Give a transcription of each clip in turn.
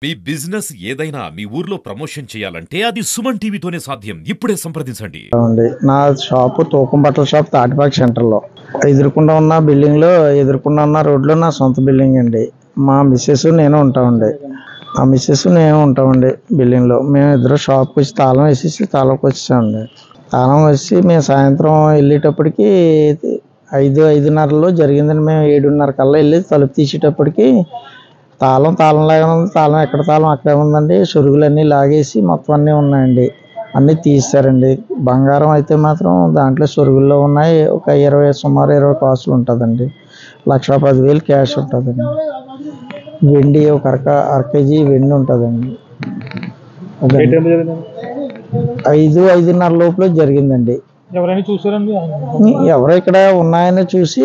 మీ business ఏదైనా మీ ఊర్లో promotion చేయాలంటే అది సుమన్ టీవీతోనే సాధ్యం. ఇప్పుడే సంప్రదించండి. నా షాపు తూకం బట్టల షాప్ తాటిపాక సెంటర్లో ఎదురుకుండా ఉన్న బిల్డింగ్లో ఎదురుకుండా ఉన్న రోడ్లో నా సొంత బిల్డింగ్ అండి. మా మిస్సెస్ నేను ఉంటామండి. బిల్డింగ్లో మేము ఇద్దరు షాప్కి వచ్చి తాళం వేసేసి తాళంకి వచ్చామండి. తాళం వేసి మేము సాయంత్రం వెళ్ళేటప్పటికి 5:30లో జరిగిందండి. మేము 7:30 కల్లా వెళ్ళి తలుపు తీసేటప్పటికి తాళంలాగా ఉంది. తాళం ఎక్కడ తాళం అక్కడే ఉందండి. సొరుగులన్నీ లాగేసి మొత్తం అన్నీ ఉన్నాయండి. అన్నీ తీస్తారండి. బంగారం అయితే మాత్రం దాంట్లో సొరుగుల్లో ఉన్నాయి. ఒక సుమారు 20 కాసులు ఉంటుందండి. 1,10,000 క్యాష్ ఉంటుందండి. వెండి ఒక అర కేజీ వెండి ఉంటుందండి. 5:30 లోపల జరిగిందండి. ఎవరైనా చూసారండి? ఎవరో ఇక్కడ ఉన్నాయని చూసి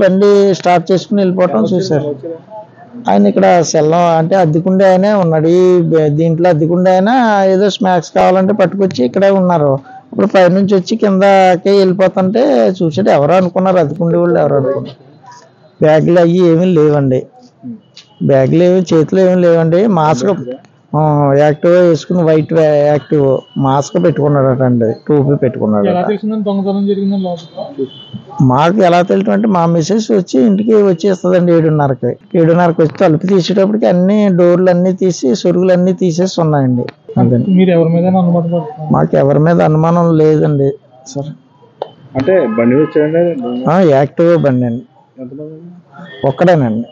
బండి స్టార్ట్ చేసుకుని వెళ్ళిపోవటం చూశారు. ఆయన ఇక్కడ సెల్లం అంటే అద్దెకుండే ఆయనే ఉన్నాడు. దీంట్లో అద్దెకుండే ఆయన ఏదో స్నాక్స్ కావాలంటే పట్టుకొచ్చి ఇక్కడే ఉన్నారు. ఇప్పుడు పైనుంచి వచ్చి కిందకి వెళ్ళిపోతుంటే చూసాడు. ఎవరో అనుకున్నారు, అద్దెకుండే వాళ్ళు ఎవరో అనుకున్నారు. బ్యాగులు అవి ఏమీ లేవండి. చేతిలో ఏమీ లేవండి. మాస్క్ యాక్టివ్ వేసుకుని వైట్ యాక్టివ్ మాస్క్ పెట్టుకున్నాడటండి. టోపీ పెట్టుకున్నాడు. మాకు ఎలా తెలియటం అంటే మా మిస్సెస్ వచ్చి ఇంటికి వచ్చేస్తుందండి 7:30కి వచ్చి తలుపు తీసేటప్పటికి అన్ని డోర్లు అన్నీ తీసి సొరుగులు అన్నీ తీసేసి ఉన్నాయండి. మాకు ఎవరి మీద అనుమానం లేదండి సార్. అంటే బండి యాక్టివ్ బండి అండి. ఒక్కడేనండి.